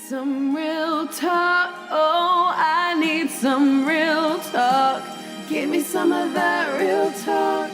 some real talk. Oh, I need some real talk. Give me some of that real talk.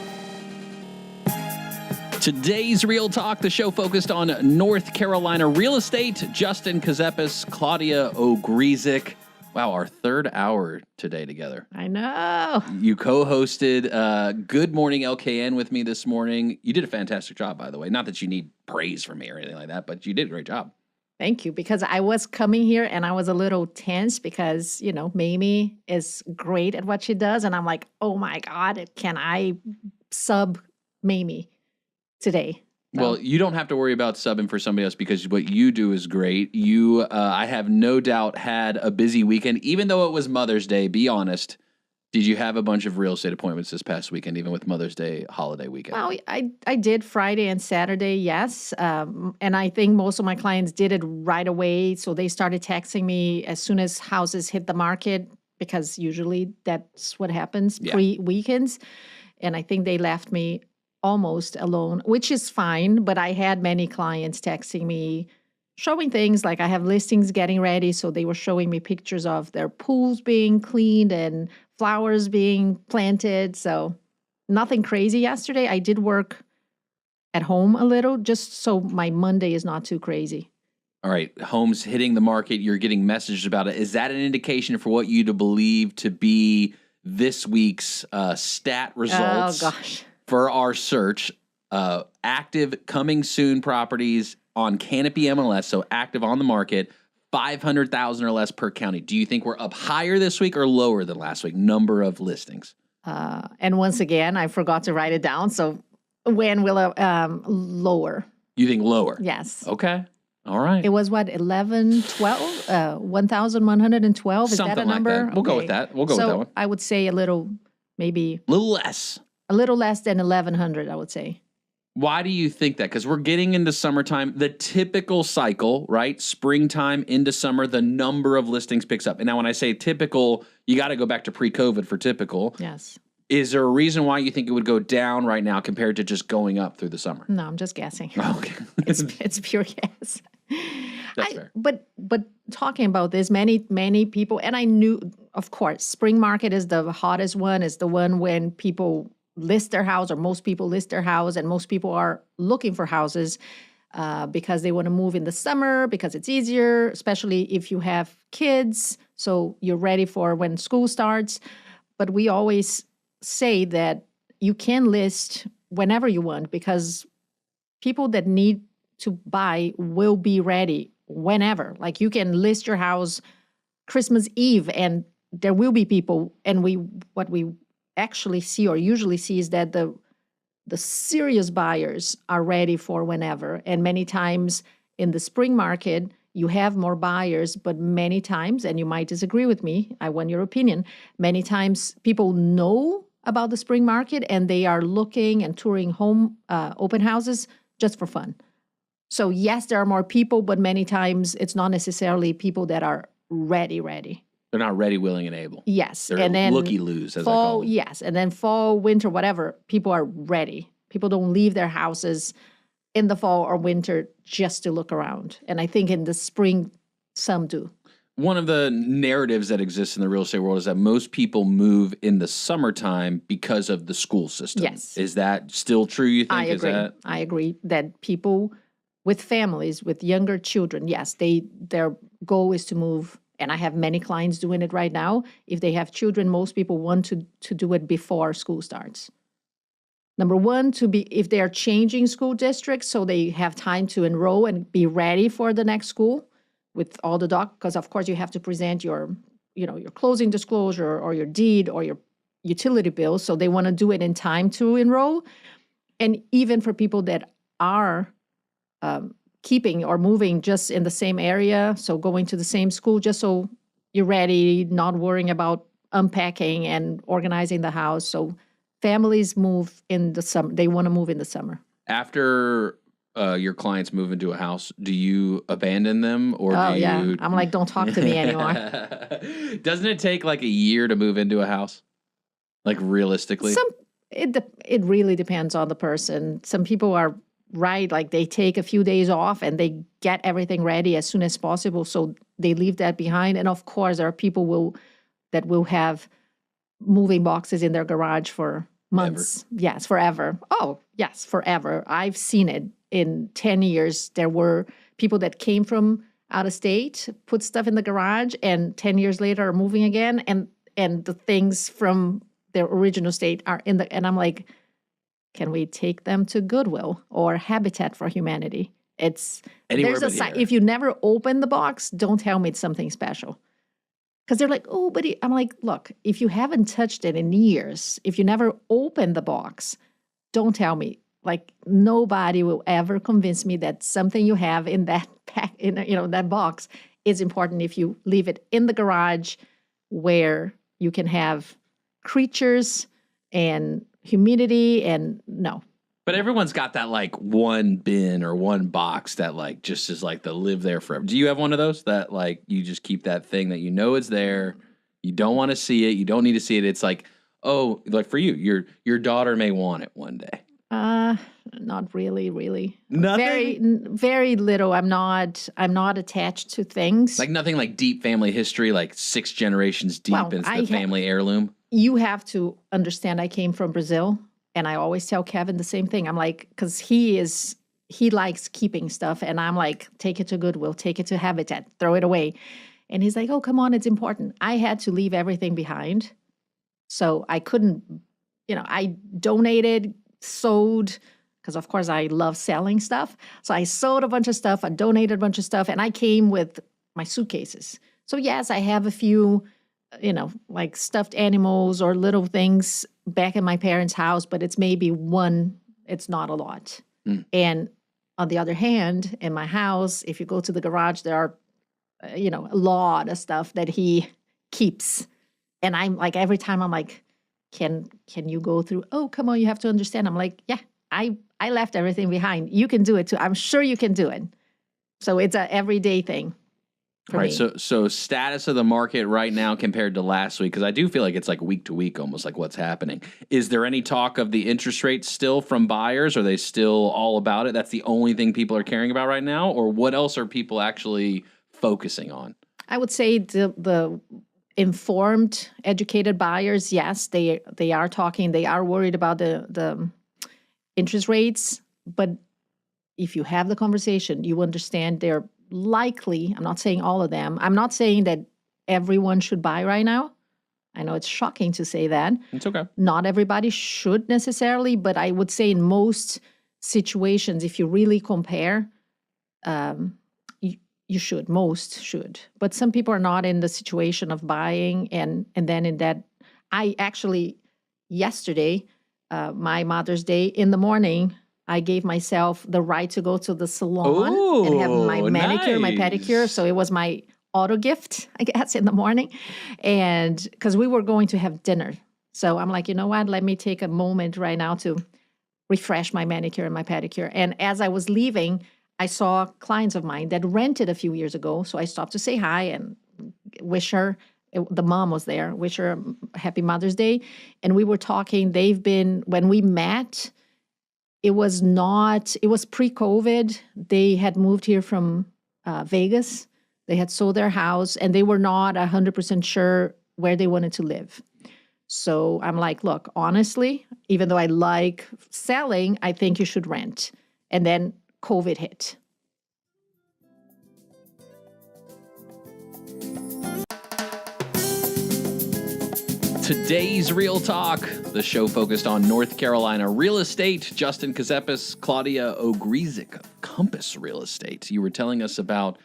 Today's Real Talk, the show focused on North Carolina real estate. Justin Ckezepis, Claudia Ogrizek. Wow, our third hour today together. I know. You co-hosted Good Morning LKN with me this morning. You did a fantastic job, by the way. Not that you need praise from me or anything like that, but you did a great job. Thank you, because I was coming here and I was a little tense because, you know, Mamie is great at what she does. And I'm like, oh my God, can I sub Mamie today? So. Well, you don't have to worry about subbing for somebody else because what you do is great. You, I have no doubt, had a busy weekend, even though it was Mother's Day. Be honest. Did you have a bunch of real estate appointments this past weekend, even with Mother's Day holiday weekend? Well, I did Friday and Saturday, yes. And I think most of my clients did it right away. So they started texting me as soon as houses hit the market, because usually that's what happens pre-weekends. And I think they left me almost alone, which is fine. But I had many clients texting me, showing things like I have listings getting ready. So they were showing me pictures of their pools being cleaned and flowers being planted. So nothing crazy yesterday. I did work at home a little just so my Monday is not too crazy. All right. Homes hitting the market. You're getting messages about it. Is that an indication for what you to believe to be this week's stat results for our search? Active coming soon properties on Canopy MLS. So active on the market. 500,000 or less per county. Do you think we're up higher this week or lower than last week? Number of listings. And once again, I forgot to write it down. So when will lower? You think lower? Yes. Okay. All right. It was what, 1,112? 1,112? Is Something that a number? Like that. We'll go with that. We'll go with that one. I would say a little less than 1,100, I would say. Why do you think that? Because we're getting into summertime. The typical cycle, right? Springtime into summer, the number of listings picks up. And now when I say typical, you got to go back to pre-COVID for typical. Yes. Is there a reason why you think it would go down right now compared to just going up through the summer? No, I'm just guessing. Okay. it's pure guess. That's fair. But talking about this, many people, and I knew, of course, spring market is the hottest one, is the one when people list their house, or most people list their house, and most people are looking for houses because they want to move in the summer because it's easier, especially if you have kids, so you're ready for when school starts. But we always say that you can list whenever you want, because people that need to buy will be ready whenever. Like, you can list your house Christmas Eve and there will be people, and what we actually see or usually see is that the serious buyers are ready for whenever. And many times in the spring market, you have more buyers, but many times, and you might disagree with me, I want your opinion, many times people know about the spring market and they are looking and touring home open houses just for fun. So yes, there are more people, but many times it's not necessarily people that are ready. They're not ready, willing, and able. Yes. They're and then looky-loos, as fall, I call them. Yes. And then fall, winter, whatever, people are ready. People don't leave their houses in the fall or winter just to look around. And I think in the spring, some do. One of the narratives that exists in the real estate world is that most people move in the summertime because of the school system. Yes. Is that still true, you think? I agree that people with families, with younger children, yes, their goal is to move. And I have many clients doing it right now. If they have children, most people want to do it before school starts. Number one, if they are changing school districts, so they have time to enroll and be ready for the next school with all the because of course you have to present your closing disclosure or your deed or your utility bill. So they want to do it in time to enroll. And even for people that are keeping or moving just in the same area, so going to the same school, just so you're ready, not worrying about unpacking and organizing the house. So families move in the summer. They want to move in the summer. After your clients move into a house, do you abandon them or do you... I'm like, don't talk to me anymore. Doesn't it take like a year to move into a house? Like realistically? It really depends on the person. Some people are right? Like they take a few days off and they get everything ready as soon as possible. So they leave that behind. And of course, there are people that will have moving boxes in their garage for months. Ever. Yes, forever. Oh, yes, forever. I've seen it in 10 years. There were people that came from out of state, put stuff in the garage, and 10 years later are moving again. And the things from their original state are in the, and I'm like, can we take them to Goodwill or Habitat for Humanity? It's anywhere there's a but sign. here. If you never open the box, don't tell me it's something special. Because they're like, oh, but I'm like, look, if you haven't touched it in years, if you never opened the box, don't tell me. Like nobody will ever convince me that something you have in that pack, in that box, is important if you leave it in the garage where you can have creatures and humidity and no. But everyone's got that like one bin or one box that like just is like the live there forever. Do you have one of those that like you just keep that thing that you know is there? You don't want to see it. You don't need to see it. It's like, oh, like for you, your daughter may want it one day. Not really. Nothing? Very, very little. I'm not attached to things. Like nothing like deep family history, like 6 generations deep, and it's the family heirloom. You have to understand I came from Brazil, and I always tell Kevin the same thing. I'm like, because he likes keeping stuff, and I'm like, take it to Goodwill, take it to Habitat, throw it away. And he's like, oh, come on, it's important. I had to leave everything behind. So I couldn't, I donated, sold, because of course I love selling stuff. So I sold a bunch of stuff, I donated a bunch of stuff, and I came with my suitcases. So yes, I have a few, like stuffed animals or little things back in my parents' house, but it's maybe one, it's not a lot. And on the other hand, in my house, if you go to the garage, there are, a lot of stuff that he keeps. And I'm like, every time I'm like, can you go through? Oh, come on, you have to understand. I'm like, yeah, I left everything behind. You can do it too. I'm sure you can do it. So it's an everyday thing. All right, so status of the market right now compared to last week, because I do feel like it's like week to week almost like what's happening. Is there any talk of the interest rates still from buyers? Are they still all about it? That's the only thing people are caring about right now? Or what else are people actually focusing on? I would say the informed, educated buyers, yes, they are talking. They are worried about the interest rates. But if you have the conversation, you understand they're likely, I'm not saying all of them, I'm not saying that everyone should buy right now. I know it's shocking to say that. It's okay. Not everybody should necessarily, but I would say in most situations, if you really compare, you should, most should. But some people are not in the situation of buying, and then in that, I actually, yesterday, my Mother's Day, in the morning, I gave myself the right to go to the salon and have my manicure, my pedicure. So it was my auto gift, I guess, in the morning. And because we were going to have dinner. So I'm like, you know what? Let me take a moment right now to refresh my manicure and my pedicure. And as I was leaving, I saw clients of mine that rented a few years ago. So I stopped to say hi and wish her. The mom was there, wish her a happy Mother's Day. And we were talking. When we met, it was pre-COVID. They had moved here from Vegas. They had sold their house, and they were not 100% sure where they wanted to live. So I'm like, look, honestly, even though I like selling, I think you should rent. And then COVID hit. Today's Real Talk, the show focused on North Carolina real estate. Justin Ckezepis, Claudia Ogrizek of Compass Real Estate. You were telling us about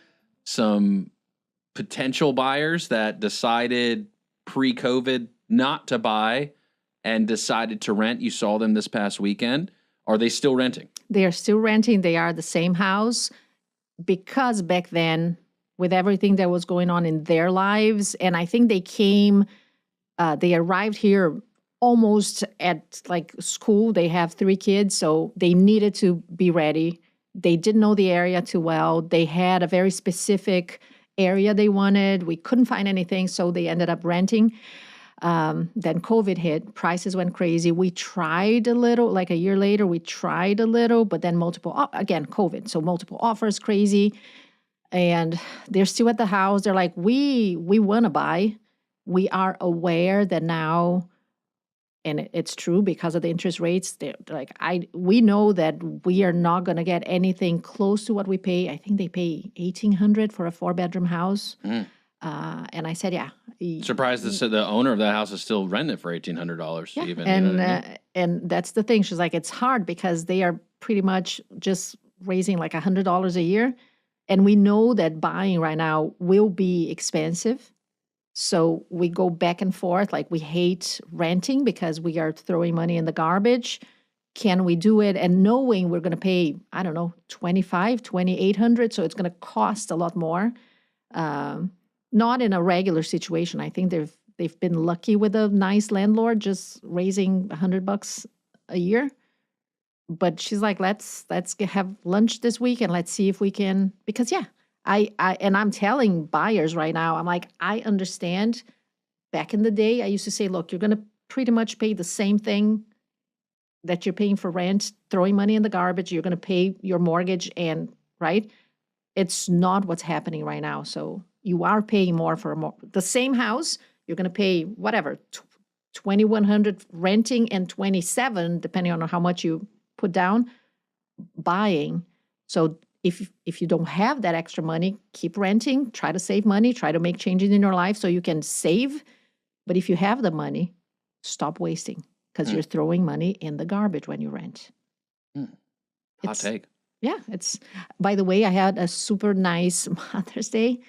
some potential buyers that decided pre-COVID not to buy and decided to rent. You saw them this past weekend. Are they still renting? They are still renting. They are the same house because back then, with everything that was going on in their lives, and I think they arrived here almost at like school. They have 3 kids, so they needed to be ready. They didn't know the area too well. They had a very specific area they wanted. We couldn't find anything, so they ended up renting. Then COVID hit, prices went crazy. We tried a little, like a year later, we tried a little, but then again, COVID. So multiple offers, crazy. And they're still at the house. They're like, we want to buy. We are aware that now, and it's true because of the interest rates, they're like, we know that we are not going to get anything close to what we pay. I think they pay $1,800 for a 4-bedroom house. And I said, yeah. Surprised the owner of that house is still renting it for $1,800 Yeah. even. And, you know what I mean? And that's the thing. She's like, it's hard because they are pretty much just raising like $100 a year. And we know that buying right now will be expensive. So we go back and forth. Like, we hate renting because we are throwing money in the garbage. Can we do it? And knowing we're going to pay, I don't know, $2,800. So it's going to cost a lot more. Not in a regular situation. I think they've been lucky with a nice landlord just raising $100 a year. But she's like, let's have lunch this week and let's see if we can, because I'm telling buyers right now, I'm like, I understand. Back in the day, I used to say, look, you're going to pretty much pay the same thing that you're paying for rent, throwing money in the garbage. You're going to pay your mortgage, and right. It's not what's happening right now. So you are paying more for the same house. You're going to pay whatever, $2,100 renting and $2,700, depending on how much you put down buying. So if you don't have that extra money, keep renting, try to save money, try to make changes in your life so you can save. But if you have the money, stop wasting, because you're throwing money in the garbage when you rent. Hot take. Yeah, by the way, I had a super nice Mother's Day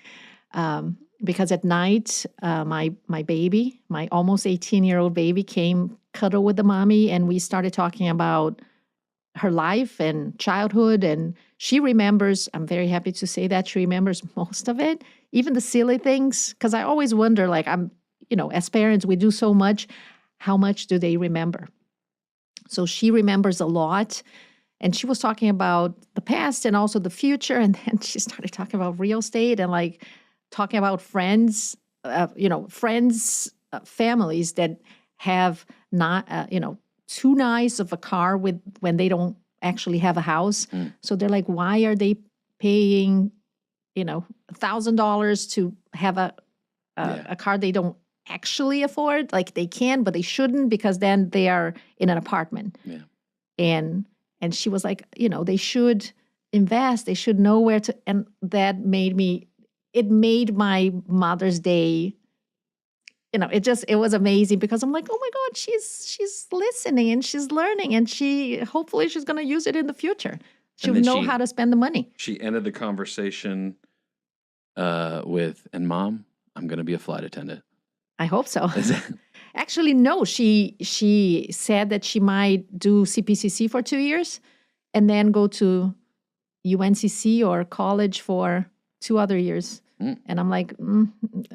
because at night, my baby, my almost 18-year-old baby, came cuddle with the mommy, and we started talking about her life and childhood. And she remembers, I'm very happy to say that she remembers most of it, even the silly things. Because I always wonder, like, as parents, we do so much. How much do they remember? So she remembers a lot. And she was talking about the past and also the future. And then she started talking about real estate and like talking about friends, families that have not, too nice of a car when they don't actually have a house. So they're like, why are they paying, $1,000 to have a car they don't actually afford? Like, they can, but they shouldn't, because then they are in an apartment. Yeah. And she was like, they should invest. They should know where to. And that made my Mother's Day, it was amazing, because I'm like, oh my God, she's listening and she's learning, and hopefully she's going to use it in the future. She'll know how to spend the money. She ended the conversation with, and Mom, I'm going to be a flight attendant. I hope so. Actually, no, she said that she might do CPCC for 2 years and then go to UNCC or college for 2 other years. And I'm like,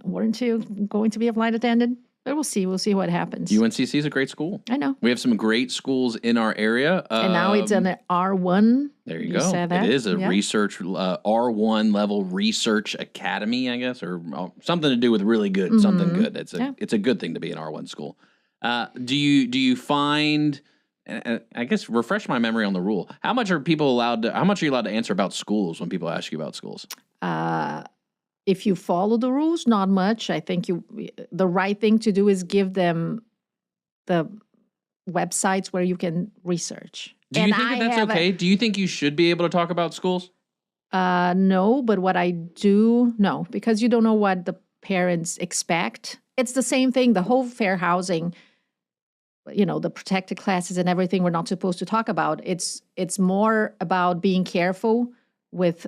weren't you going to be a flight attendant? But we'll see. We'll see what happens. UNCC is a great school. I know. We have some great schools in our area. And now it's an R1. There you go. Said that. It is a research, R1 level research academy, I guess, or something to do with really good, something good. It's a good thing to be an R1 school. Do you find, I guess, refresh my memory on the rule. How much are you allowed to answer about schools when people ask you about schools? If you follow the rules, not much. I think the right thing to do is give them the websites where you can research. Do you think that's okay? Do you think you should be able to talk about schools? No, but what I do, no, because you don't know what the parents expect. It's the same thing, the whole fair housing, the protected classes and everything we're not supposed to talk about. It's more about being careful with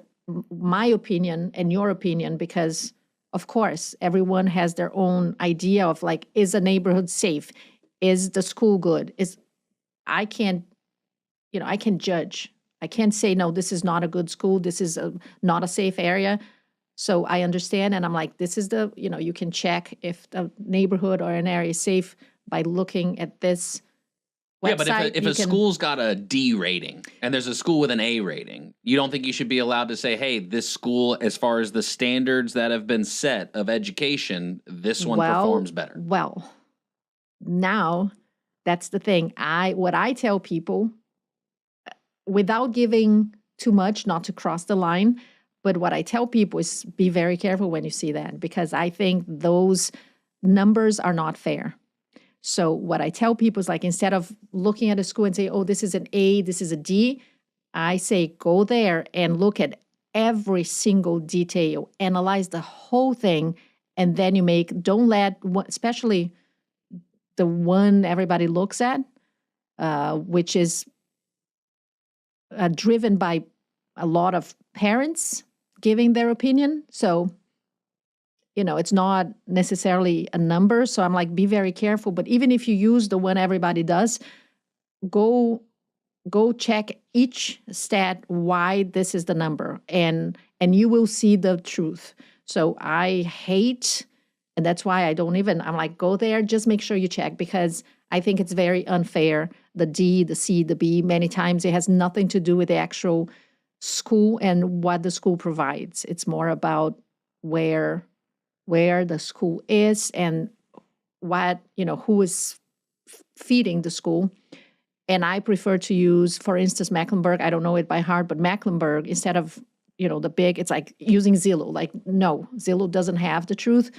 my opinion and your opinion, because of course everyone has their own idea of, like, is a neighborhood safe? Is the school good? I can judge. I can't say, no, this is not a good school. This is not a safe area. So I understand. And I'm like, this is you can check if the neighborhood or an area is safe by looking at this website. Yeah, but if a school's got a D rating and there's a school with an A rating, you don't think you should be allowed to say, hey, this school, as far as the standards that have been set of education, this one performs better? Well, now that's the thing. What I tell people, without giving too much, not to cross the line, but what I tell people is be very careful when you see that, because I think those numbers are not fair. So what I tell people is like, instead of looking at a school and say, oh, this is an A, this is a D, I say go there and look at every single detail, analyze the whole thing, and then don't let, especially the one everybody looks at, which is driven by a lot of parents giving their opinion. So, it's not necessarily a number. So I'm like, be very careful. But even if you use the one everybody does, go check each stat why this is the number, and you will see the truth. So I hate, and that's why I'm like, go there, just make sure you check, because I think it's very unfair. The D, the C, the B, many times it has nothing to do with the actual school and what the school provides. It's more about where the school is and what, who is feeding the school. And I prefer to use, for instance, Mecklenburg. I don't know it by heart, but Mecklenburg, instead of, the big, it's like using Zillow. Like, no, Zillow doesn't have the truth.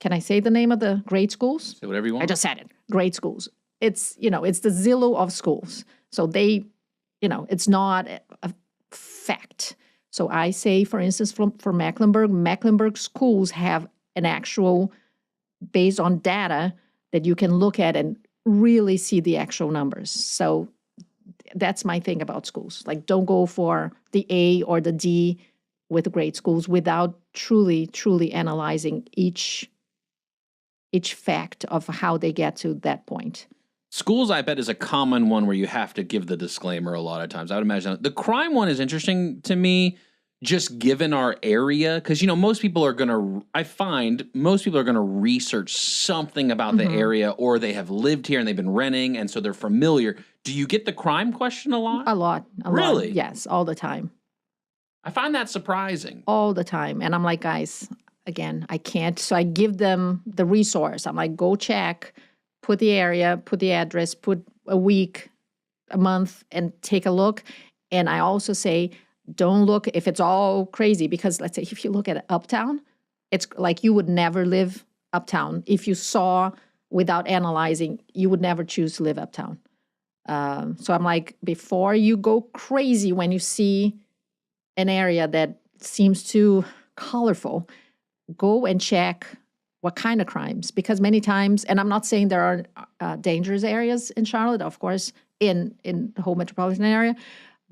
Can I say the name of the great schools? Say whatever you want. I just said it. Great schools. It's, it's the Zillow of schools. So they, it's not a fact. So I say, for instance, for Mecklenburg schools have an actual, based on data that you can look at and really see the actual numbers. So that's my thing about schools. Like, don't go for the A or the D with great schools without truly, truly analyzing each fact of how they get to that point. Schools, I bet, is a common one where you have to give the disclaimer a lot of times. I would imagine the crime one is interesting to me, just given our area, because most people are going to research something about the area, or they have lived here and they've been renting, and so they're familiar. Do you get the crime question a lot? A lot. Really? Yes, all the time. I find that surprising. All the time. And I'm like, guys, again, I can't. So I give them the resource. I'm like, go check, put the area, put the address, put a week, a month, and take a look. And I also say, don't look if it's all crazy, because let's say if you look at Uptown, it's like you would never live Uptown. If you saw without analyzing, you would never choose to live Uptown. So I'm like, before you go crazy when you see an area that seems too colorful, go and check what kind of crimes. Because many times, and I'm not saying there are dangerous areas in Charlotte, of course, in the whole metropolitan area,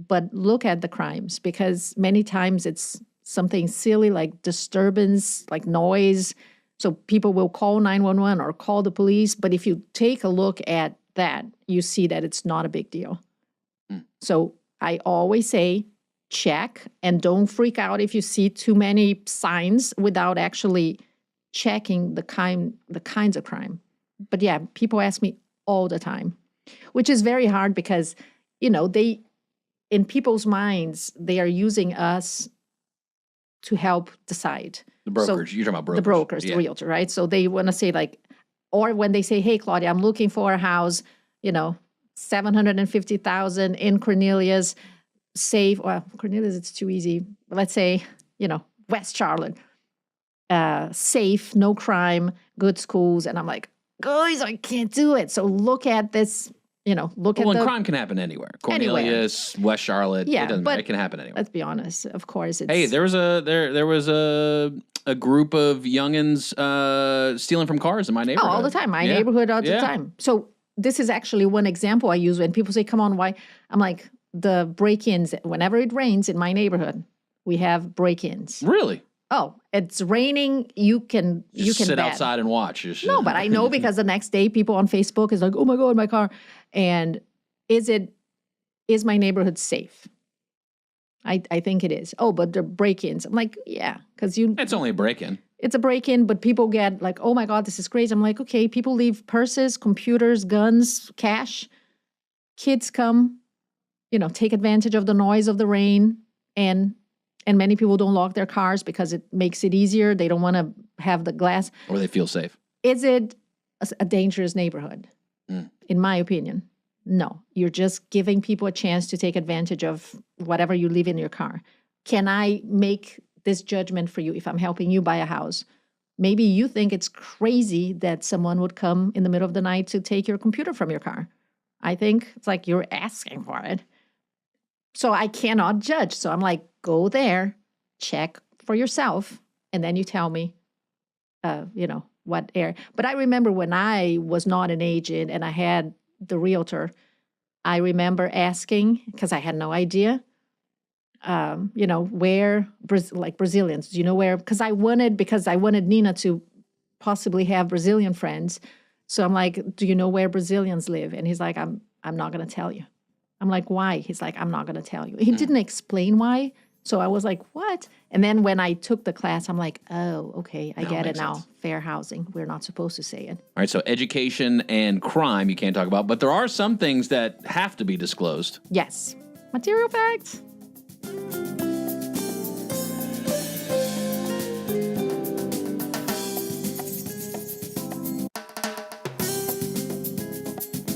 but look at the crimes, because many times it's something silly like disturbance, like noise. So people will call 911 or call the police. But if you take a look at that, you see that it's not a big deal. So I always say, check, and don't freak out if you see too many signs without actually checking the kinds of crime. But yeah, people ask me all the time, which is very hard because, in people's minds, they are using us to help decide. The brokers, you're talking about brokers. The brokers, the realtor, right? So they want to say like, or when they say, hey, Claudia, I'm looking for a house, $750,000 in Cornelius, safe. Well, Cornelius, it's too easy. Let's say, West Charlotte, safe, no crime, good schools. And I'm like, guys, I can't do it. So look at this. Crime can happen anywhere. Cornelius, anywhere. West Charlotte, yeah, it doesn't matter. It can happen anywhere. Let's be honest. Of course, it's... Hey, there was a group of youngins stealing from cars in my neighborhood. Oh, all the time. My neighborhood all the time. So this is actually one example I use when people say, come on, why? I'm like, the break-ins, whenever it rains in my neighborhood, we have break-ins. Really? Oh, it's raining. You can sit outside and watch. No, but I know because the next day people on Facebook is like, oh my God, my car. And is my neighborhood safe? I think it is. Oh, but the break-ins. I'm like, yeah, because it's only a break-in. It's a break-in, but people get like, oh my God, this is crazy. I'm like, okay, people leave purses, computers, guns, cash. Kids come, take advantage of the noise of the rain, and many people don't lock their cars because it makes it easier. They don't want to have the glass. Or they feel safe. Is it a dangerous neighborhood, in my opinion. No, you're just giving people a chance to take advantage of whatever you leave in your car. Can I make this judgment for you if I'm helping you buy a house? Maybe you think it's crazy that someone would come in the middle of the night to take your computer from your car. I think it's like you're asking for it. So I cannot judge. So I'm like, go there, check for yourself, and then you tell me, what area. But I remember when I was not an agent and I had the realtor, I remember asking, because I had no idea, where, like Brazilians, do you know where? Because I wanted Nina to possibly have Brazilian friends. So I'm like, do you know where Brazilians live? And he's like, I'm not going to tell you. I'm like, why? He's like, I'm not going to tell you. He didn't explain why. So I was like, what? And then when I took the class, I'm like, oh, okay, I get it now. Sense. Fair housing. We're not supposed to say it. All right, so education and crime you can't talk about, but there are some things that have to be disclosed. Yes. Material facts.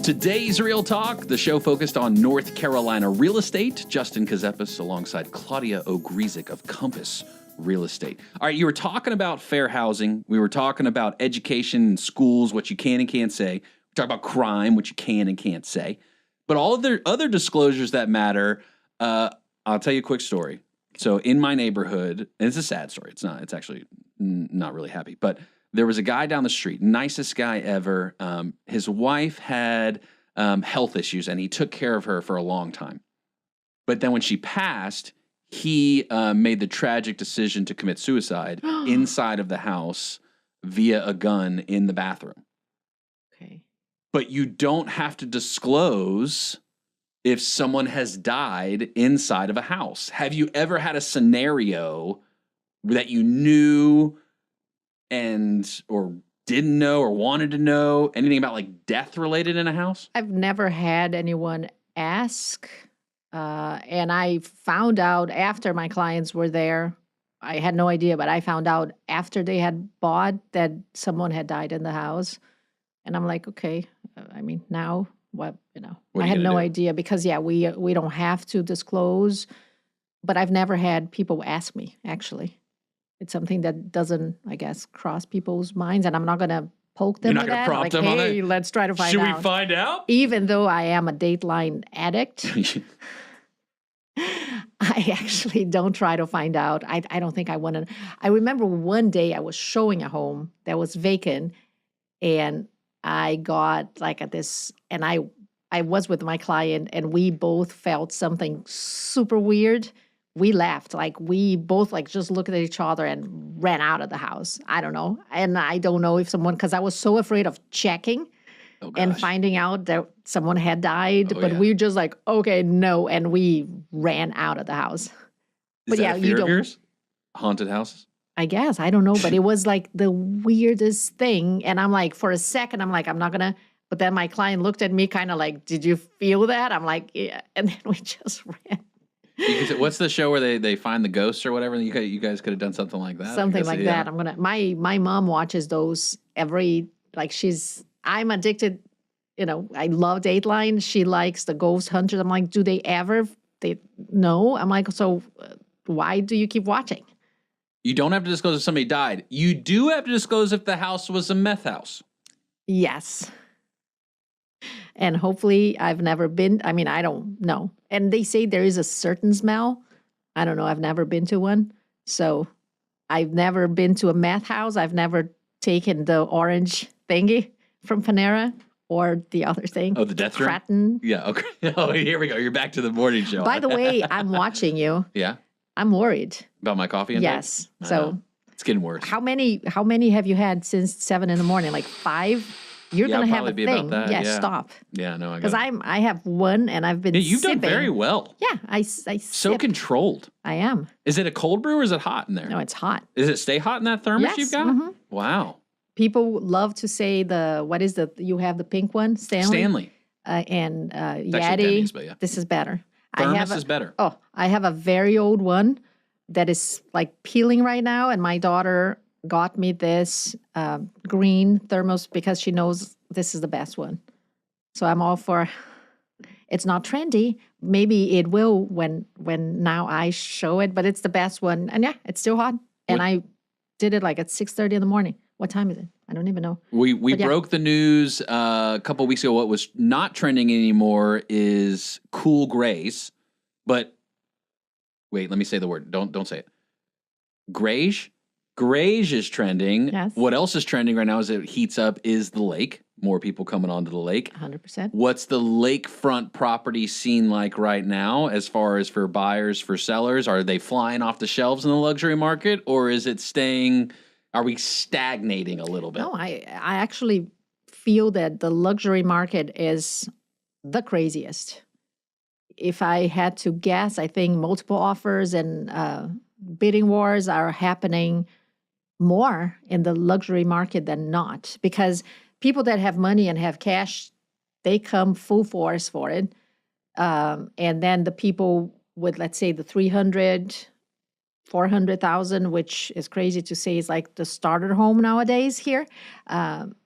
Today's Real Talk, the show focused on North Carolina real estate. Justin Ckezepis alongside Claudia Ogrizek of Compass Real Estate. All right, you were talking about fair housing. We were talking about education and schools, what you can and can't say. We talked about crime, what you can and can't say. But all of the other disclosures that matter, I'll tell you a quick story. So in my neighborhood, and it's a sad story. It's actually not really happy, but there was a guy down the street, nicest guy ever. His wife had health issues, and he took care of her for a long time. But then when she passed, he made the tragic decision to commit suicide inside of the house via a gun in the bathroom. Okay. But you don't have to disclose if someone has died inside of a house. Have you ever had a scenario that you knew or didn't know or wanted to know anything about like death related in a house? I've never had anyone ask. And I found out after my clients were there. I had no idea, but I found out after they had bought that someone had died in the house. And I'm like, okay, now what, What I are you had gonna no do? idea because, we don't have to disclose. But I've never had people ask me, actually. It's something that doesn't, I guess, cross people's minds, and I'm not going to poke them You're not with gonna that. prompt Like, them on hey, it? let's try to find Should out. we find out? Even though I am a Dateline addict, I actually don't try to find out. I don't think I want to. I remember one day I was showing a home that was vacant, and I got like at this, and I was with my client, and we both felt something super weird. We laughed, like we both like just looked at each other and ran out of the house. I don't know. And I don't know if because I was so afraid of checking and finding out that someone had died. But we were just like, okay, no. And we ran out of the house. Is that a fear of yours? Haunted houses? I guess. I don't know. But it was like the weirdest thing. And I'm like, for a second, I'm like, I'm not going to. But then my client looked at me kind of like, did you feel that? I'm like, yeah. And then we just ran. What's the show where they find the ghosts or whatever? You guys could have done something like that. Something like that. I'm gonna. My mom watches those I'm addicted. I love Dateline. She likes the ghost hunters. I'm like, do they ever? No. I'm like, so why do you keep watching? You don't have to disclose if somebody died. You do have to disclose if the house was a meth house. Yes. And hopefully I've never been, I don't know. And they say there is a certain smell. I don't know. I've never been to one. So I've never been to a meth house. I've never taken the orange thingy from Panera or the other thing. Oh, the death room? Kratten. Yeah, okay. Oh, here we go. You're back to the morning show. By the way, I'm watching you. Yeah? I'm worried. About my coffee intake? Yes. So it's getting worse. How many have you had since 7 a.m? Like 5? You're going to have a thing. Yeah. Stop. Yeah, no, I got Because I have one and I've been you've sipping. done very well. Yeah, I So sip. controlled. I am. Is it a cold brew or is it hot in there? No, it's hot. Does it stay hot in that thermos Yes, you've got? mhm. Wow. People love to say you have the pink one, Stanley. And actually Yeti. Denny's, but yeah. This is better. Thermos is better. Oh, I have a very old one that is like peeling right now. And my daughter got me this green thermos because she knows this is the best one. So I'm all for. It's not trendy. Maybe it will when now I show it, but it's the best one. And yeah, it's still hot. And I did it like at 6:30 in the morning. What time is it? I don't even know. We broke the news a couple of weeks ago. What was not trending anymore is cool grays. But wait, let me say the word. Don't say it. Grayish. Grayish is trending. Yes. What else is trending right now as it heats up is the lake. More people coming onto the lake. 100%. What's the lakefront property scene like right now as far as for buyers, for sellers? Are they flying off the shelves in the luxury market, or is it staying, are we stagnating a little bit? No, I actually feel that the luxury market is the craziest. If I had to guess, I think multiple offers and bidding wars are happening more in the luxury market than not, because people that have money and have cash, they come full force for it. And then the people with, let's say, the 300, 400,000, which is crazy to say is like the starter home nowadays here,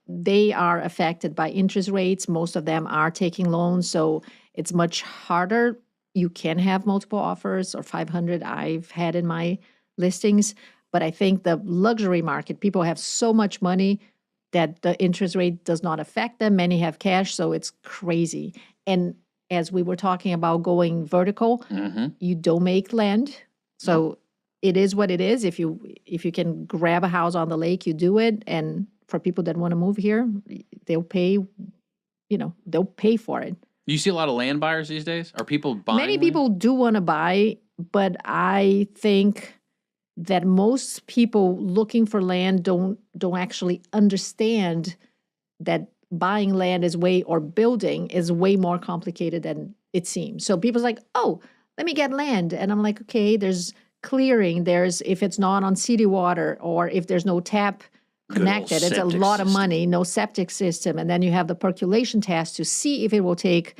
they are affected by interest rates. Most of them are taking loans, so it's much harder. You can have multiple offers or 500 I've had in my listings. But I think the luxury market, people have so much money that the interest rate does not affect them. Many have cash, so it's crazy. And as we were talking about going vertical, you don't make land. So it is what it is. If you can grab a house on the lake, you do it. And for people that want to move here, they'll pay, they'll pay for it. Do you see a lot of land buyers these days? Are people buying? Many people do want to buy, but I think that most people looking for land don't actually understand that buying land or building is way more complicated than it seems. So people's like, oh, let me get land. And I'm like, okay, there's clearing. There's, if it's not on city water or if there's no tap connected, it's a lot of money, no septic system. And then you have the percolation test to see if it will take,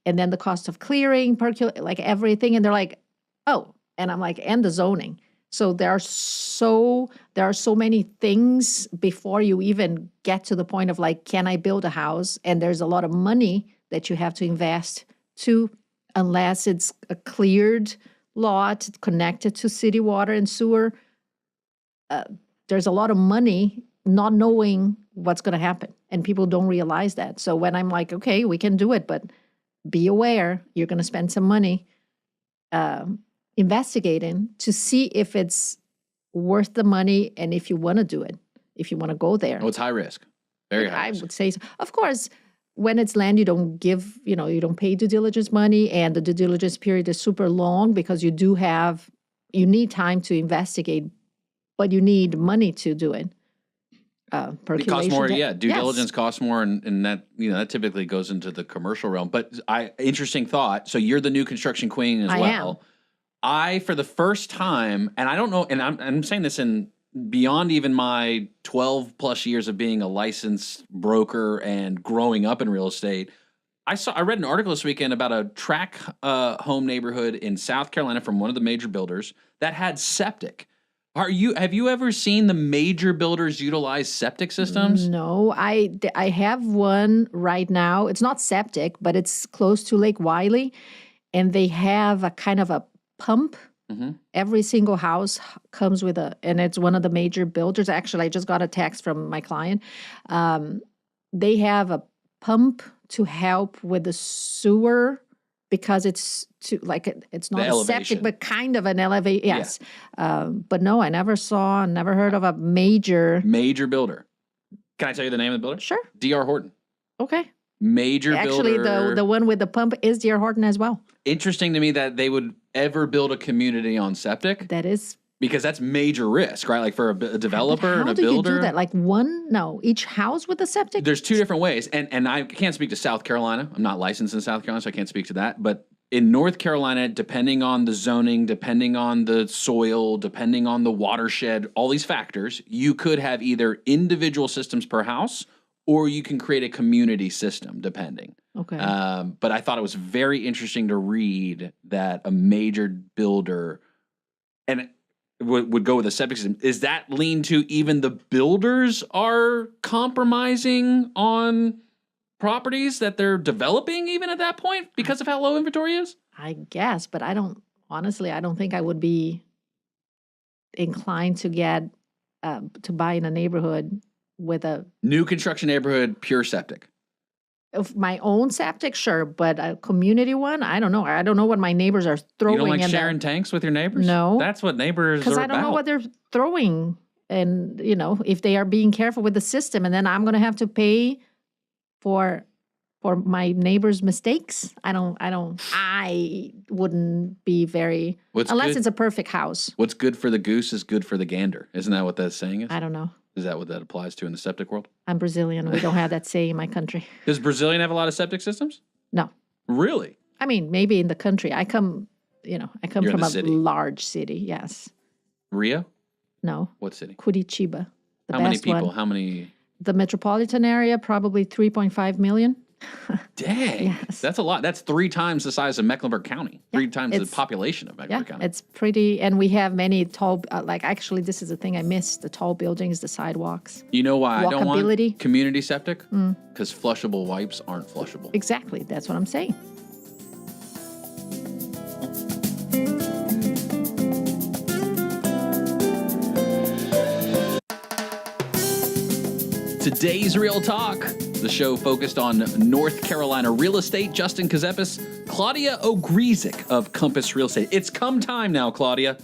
and then the cost of clearing, like everything. And they're like, oh, and I'm like, and the zoning. So there are so many things before you even get to the point of like, can I build a house? And there's a lot of money that you have to invest to, unless it's a cleared lot connected to city water and sewer. There's a lot of money not knowing what's going to happen. And people don't realize that. So when I'm like, okay, we can do it, but be aware, you're going to spend some money investigating to see if it's worth the money and if you want to do it, if you want to go there. Oh, it's high risk. Very high risk. I would say so. Of course, when it's land, you don't give, you don't pay due diligence money, and the due diligence period is super long because you need time to investigate, but you need money to do it. It costs more, due diligence costs more, and that that typically goes into the commercial realm. But interesting thought. So you're the new construction queen as well. I, for the first time, and I don't know, and I'm saying this in beyond even my 12 plus years of being a licensed broker and growing up in real estate, I read an article this weekend about a tract home neighborhood in South Carolina from one of the major builders that had septic. Have you ever seen the major builders utilize septic systems? No, I have one right now. It's not septic, but it's close to Lake Wiley, and they have a kind of a pump. Every single house comes with and it's one of the major builders. Actually, I just got a text from my client. They have a pump to help with the sewer because it's it's not a septic, but kind of an elevation. Yes. Yeah. But no, I never heard of a major builder. Can I tell you the name of the builder? Sure. D.R. Horton. Okay. Major builder. Actually, the one with the pump is D.R. Horton as well. Interesting to me that they would ever build a community on septic. That is. Because that's major risk, right? Like for a developer and a builder. How do you do that? Like each house with a septic? There's two different ways. And I can't speak to South Carolina. I'm not licensed in South Carolina, so I can't speak to that. But in North Carolina, depending on the zoning, depending on the soil, depending on the watershed, all these factors, you could have either individual systems per house or you can create a community system, depending. Okay. But I thought it was very interesting to read that a major builder, and would go with a septic system. Is that lean to even the builders are compromising on properties that they're developing even at that point because of how low inventory is? I guess, but I don't think I would be inclined to get to buy in a neighborhood with a new construction neighborhood, pure septic. Of my own septic, sure, but a community one, I don't know. I don't know what my neighbors are throwing. You don't like in sharing tanks with your neighbors? No. That's what neighbors are about. Because I don't know what they're throwing. And, if they are being careful with the system, and then I'm going to have to pay for my neighbor's mistakes. I wouldn't be very, unless it's a perfect house. What's good for the goose is good for the gander. Isn't that what that saying is? I don't know. Is that what that applies to in the septic world? I'm Brazilian. We don't have that saying in my country. Does Brazilian have a lot of septic systems? No. Really? I mean, maybe in the country. I come from a large city. Yes. Rio? No. What city? Curitiba. How many people? How many? The metropolitan area, probably 3.5 million. Dang. Yes. That's a lot. That's 3 times the size of Mecklenburg County. 3 times the population of Mecklenburg County. It's pretty, and we have many tall, actually, this is the thing I miss, the tall buildings, the sidewalks. You know why I don't want community septic? Because flushable wipes aren't flushable. Exactly. That's what I'm saying. Today's Real Talk, the show focused on North Carolina real estate. Justin Ckezepis, Claudia Ogrizek of Compass Real Estate. It's come time now, Claudia,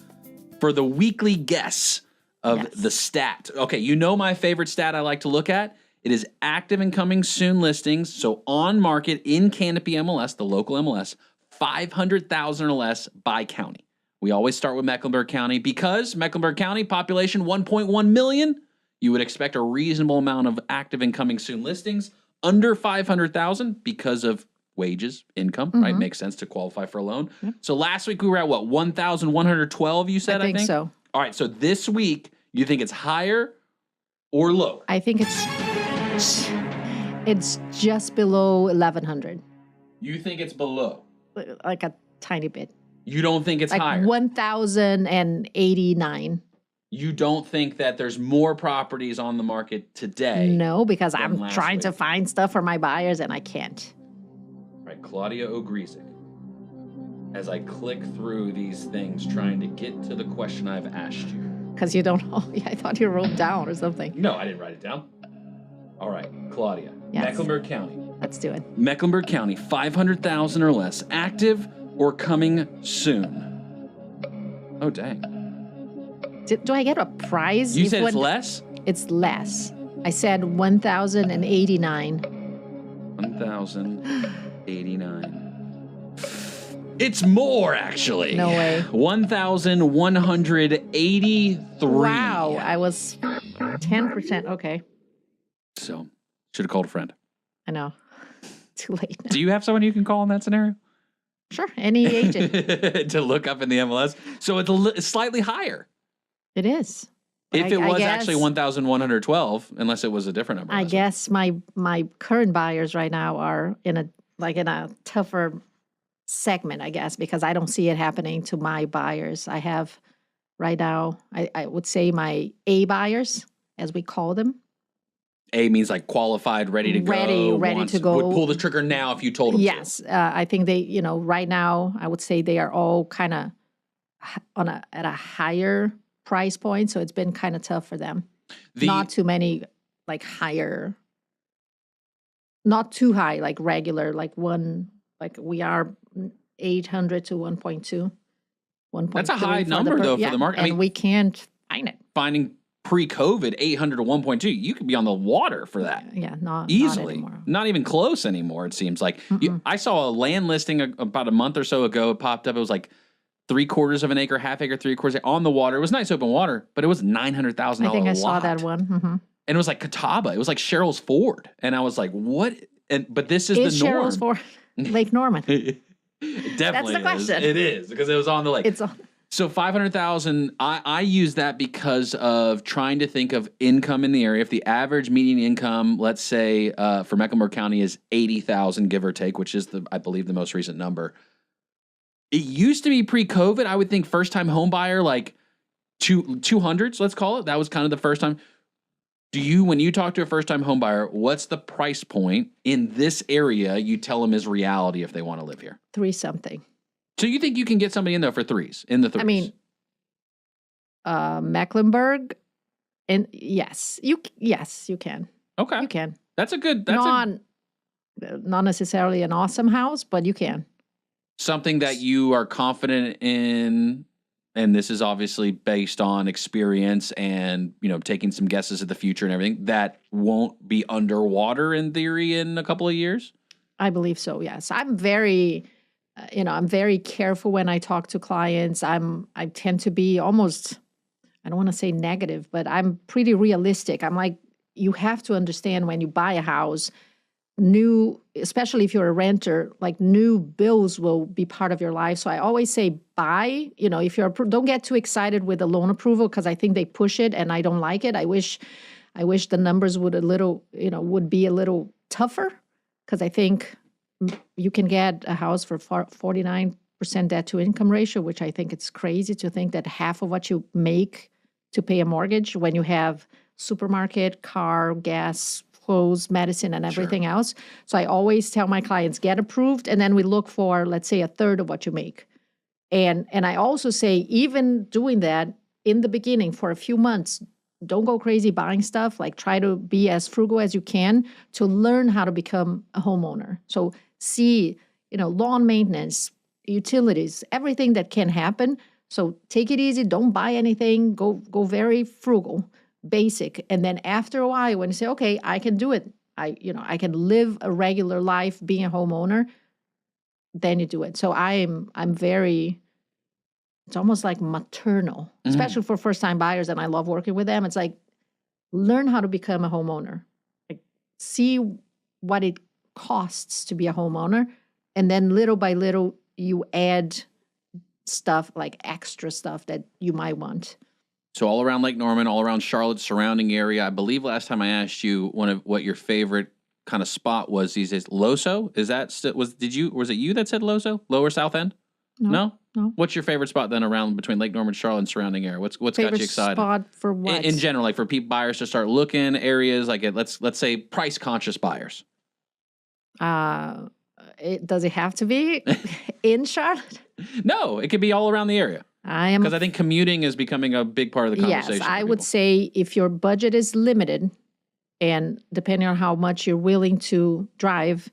for the weekly guess of the stat. Okay, you know my favorite stat I like to look at? It is active and coming soon listings. So on market in Canopy MLS, the local MLS, 500,000 or less by county. We always start with Mecklenburg County because Mecklenburg County population 1.1 million. You would expect a reasonable amount of active and coming soon listings under 500,000 because of wages, income, right? Makes sense to qualify for a loan. Yep. So last week we were at what, 1,112, you said, I think? So. All right, so this week, you think it's higher or lower? I think it's just below 1,100. You think it's below? Like a tiny bit. You don't think it's like higher? 1,089. You don't think that there's more properties on the market today? No, because I'm trying to find stuff for my buyers and I can't. All right, Claudia Ogrizek. As I click through these things trying to get to the question I've asked you. Because you don't know. I thought you wrote down or something. No, I didn't write it down. All right, Claudia. Yes. Mecklenburg County. Let's do it. Mecklenburg County, 500,000 or less. Active or coming soon? Oh, dang. Do I get a prize? You said it's less? It's less. I said 1,089. 1,089. It's more, actually. No way. 1,183. Wow, I was 10%. Okay. So, should have called a friend. I know. Too late now. Do you have someone you can call in that scenario? Sure, any agent. To look up in the MLS. So it's slightly higher. It is. If it was actually 1,112, unless it was a different number. I guess my current buyers right now are in a tougher segment, I guess, because I don't see it happening to my buyers. I have right now, I would say my A buyers, as we call them. A means like qualified, ready to go. Ready to go. Would pull the trigger now if you told them to. I think they, right now, I would say they are all kind of at a higher price point, so it's been kind of tough for them. Not too many higher, not too high, like regular, we are 800 to 1.2. That's a high number though for the market. And we can't find it. Finding pre-COVID 800 to 1.2, you could be on the water for that. Yeah, not easily. Not not even close anymore, it seems like. I saw a land listing about a month or so ago. It popped up. It was like 3/4 of an acre, half acre, 3/4 on the water. It was nice open water, but it was $900,000. I think I saw that one. And it was like Catawba. It was like Cheryl's Ford. And I was like, what? But this is the norm. Cheryl's Ford Lake Norman? It definitely That's the question. It is because it was on the lake. It's on. So 500,000, I use that because of trying to think of income in the area. If the average median income, let's say for Mecklenburg County is 80,000, give or take, which is I believe the most recent number. It used to be pre-COVID, I would think first-time home buyer, like 200s, let's call it. That was kind of the first time. When you talk to a first-time home buyer, what's the price point in this area you tell them is reality if they want to live here? 3 something. So you think you can get somebody in there for threes, in the threes? I mean, Mecklenburg, and yes, you can. Okay. You can. That's a good, Not necessarily an awesome house, but you can. Something that you are confident in, and this is obviously based on experience and, taking some guesses at the future and everything, that won't be underwater in theory in a couple of years? I believe so, yes. I'm very, I'm very careful when I talk to clients. I tend to be almost, I don't want to say negative, but I'm pretty realistic. I'm like, you have to understand when you buy a house, especially if you're a renter, like new bills will be part of your life. So I always say buy, if don't get too excited with the loan approval, because I think they push it and I don't like it. I wish the numbers would be a little tougher, because I think you can get a house for 49% debt to income ratio, which I think it's crazy to think that half of what you make to pay a mortgage when you have supermarket, car, gas, clothes, medicine, and everything else. So I always tell my clients, get approved, and then we look for, let's say, a third of what you make. And I also say, even doing that in the beginning for a few months, don't go crazy buying stuff. Like, try to be as frugal as you can to learn how to become a homeowner. So see, lawn maintenance, utilities, everything that can happen. So take it easy. Don't buy anything. Go very frugal. Basic. And then after a while, when you say, okay, I can do it, I can live a regular life being a homeowner, then you do it. So I'm very, it's almost like maternal, especially for first-time buyers, and I love working with them. It's like, learn how to become a homeowner. Like, see what it costs to be a homeowner, and then little by little, you add stuff, like extra stuff that you might want. So all around Lake Norman, all around Charlotte surrounding area. I believe last time I asked you what your favorite kind of spot was these days. Loso? Is that was it you that said Loso? Lower South End? No. What's your favorite spot then around between Lake Norman, Charlotte, and surrounding area? What's got you excited? Favorite spot for what? In general, like for buyers to start looking areas like let's say price conscious buyers. Does it have to be in Charlotte? No, it could be all around the area. Because I think commuting is becoming a big part of the conversation. Yes, I would say if your budget is limited, and depending on how much you're willing to drive,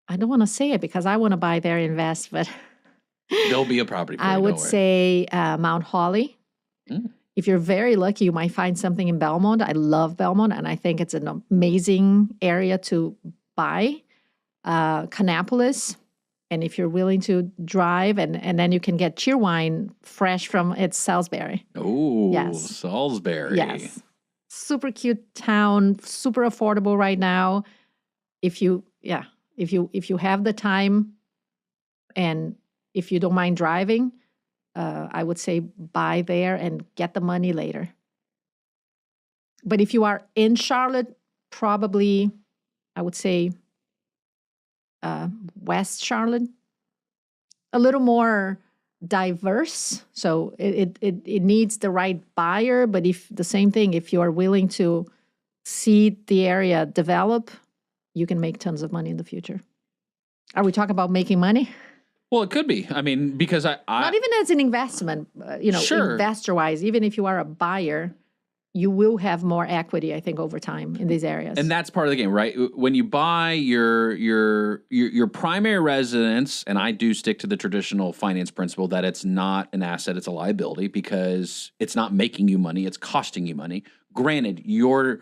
I don't want to say it because I want to buy there, invest, but there'll be a property for you, I would say Mount Holly. If you're very lucky, you might find something in Belmont. I love Belmont, and I think it's an amazing area to buy. Canapolis. And if you're willing to drive, and then you can get Cheerwine fresh from Salisbury. Oh, yes. Salisbury. Yes. Super cute town, super affordable right now. If you have the time and if you don't mind driving, I would say buy there and get the money later. But if you are in Charlotte, probably I would say West Charlotte, a little more diverse. So it needs the right buyer, but if you are willing to see the area develop, you can make tons of money in the future. Are we talking about making money? Well, it could be. I mean, because I not even as an investment, sure. Investor-wise, even if you are a buyer, you will have more equity, I think, over time in these areas. And that's part of the game, right? When you buy your primary residence, and I do stick to the traditional finance principle that it's not an asset, it's a liability, because it's not making you money, it's costing you money. Granted, you're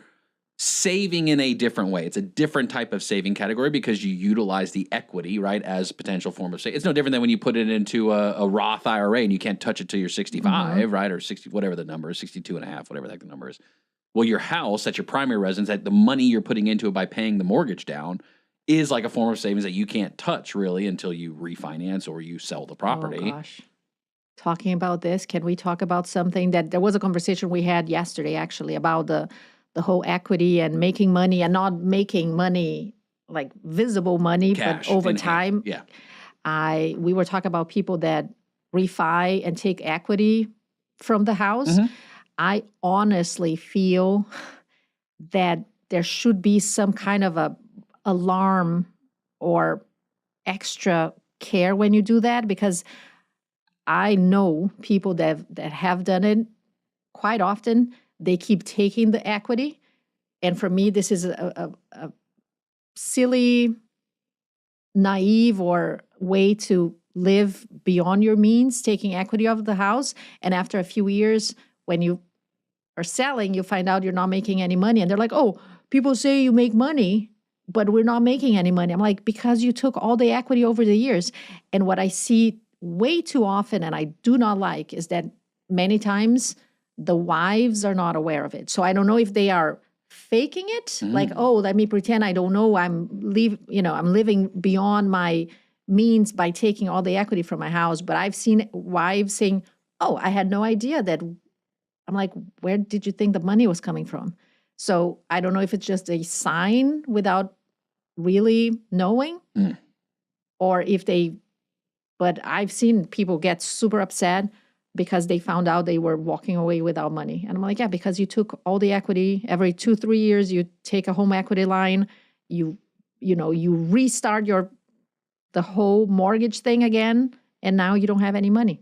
saving in a different way. It's a different type of saving category because you utilize the equity, right, as a potential form of saving. It's no different than when you put it into a Roth IRA and you can't touch it till you're 65, right, or 60, whatever the number is, 62 and a half, whatever the number is. Well, your house, that's your primary residence, that the money you're putting into it by paying the mortgage down is like a form of savings that you can't touch really until you refinance or you sell the property. Oh, gosh. Talking about this, can we talk about something that there was a conversation we had yesterday actually about the whole equity and making money and not making money, like visible money, cash, but over time. Yeah. We were talking about people that refi and take equity from the house. I honestly feel that there should be some kind of a alarm or extra care when you do that, because I know people that have done it quite often. They keep taking the equity. And for me, this is a silly, naive or way to live beyond your means, taking equity off the house. And after a few years, when you are selling, you find out you're not making any money. And they're like, oh, people say you make money, but we're not making any money. I'm like, because you took all the equity over the years. And what I see way too often, and I do not like, is that many times the wives are not aware of it. So I don't know if they are faking it, like, oh, let me pretend I don't know. I'm living beyond my means by taking all the equity from my house. But I've seen wives saying, oh, I had no idea that. I'm like, where did you think the money was coming from? So I don't know if it's just a sign without really knowing, or if but I've seen people get super upset because they found out they were walking away without money. And I'm like, yeah, because you took all the equity. Every 2-3 years, you take a home equity line, you restart the whole mortgage thing again, and now you don't have any money.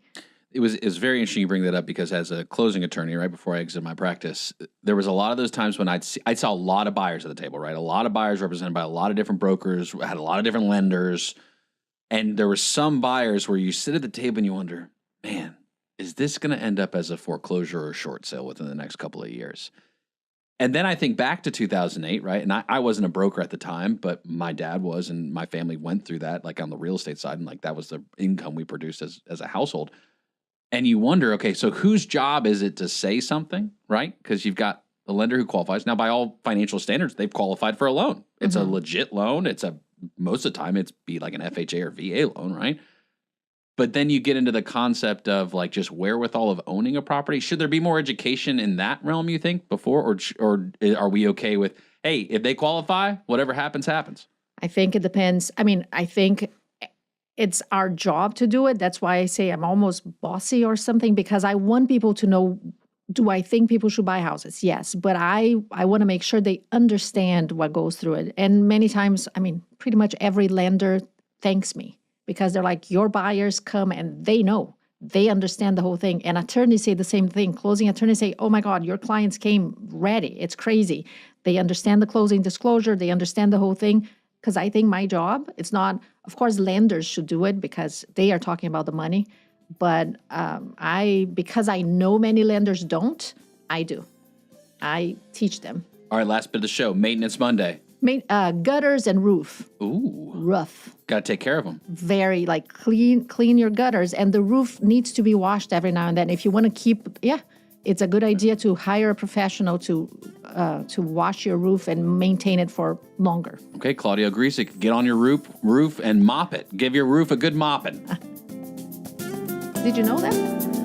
It was very interesting you bring that up, because as a closing attorney, right before I exited my practice, there was a lot of those times when I saw a lot of buyers at the table, right? A lot of buyers represented by a lot of different brokers, had a lot of different lenders. And there were some buyers where you sit at the table and you wonder, man, is this going to end up as a foreclosure or a short sale within the next couple of years? And then I think back to 2008, right? And I wasn't a broker at the time, but my dad was, and my family went through that, like on the real estate side. And like that was the income we produced as a household. And you wonder, okay, so whose job is it to say something, right? Because you've got a lender who qualifies. Now, by all financial standards, they've qualified for a loan. It's a legit loan. Most of the time, it's be like an FHA or VA loan, right? But then you get into the concept of like just wherewithal of owning a property. Should there be more education in that realm, you think, before? Or are we okay with, hey, if they qualify, whatever happens, happens? I think it depends. I mean, I think it's our job to do it. That's why I say I'm almost bossy or something, because I want people to know, do I think people should buy houses? Yes. But I want to make sure they understand what goes through it. And many times, I mean, pretty much every lender thanks me, because they're like, your buyers come and they know, they understand the whole thing. And attorneys say the same thing. Closing attorneys say, oh my God, your clients came ready. It's crazy. They understand the closing disclosure. They understand the whole thing. Because I think my job, it's not, of course, lenders should do it because they are talking about the money. But because I know many lenders don't, I do. I teach them. All right, last bit of the show, Maintenance Monday. Gutters and roof. Ooh. Rough. Got to take care of them. Very, like, clean your gutters. And the roof needs to be washed every now and then. If you want to keep, it's a good idea to hire a professional to wash your roof and maintain it for longer. Okay, Claudia Ogrizek, get on your roof and mop it. Give your roof a good mopping. Did you know that?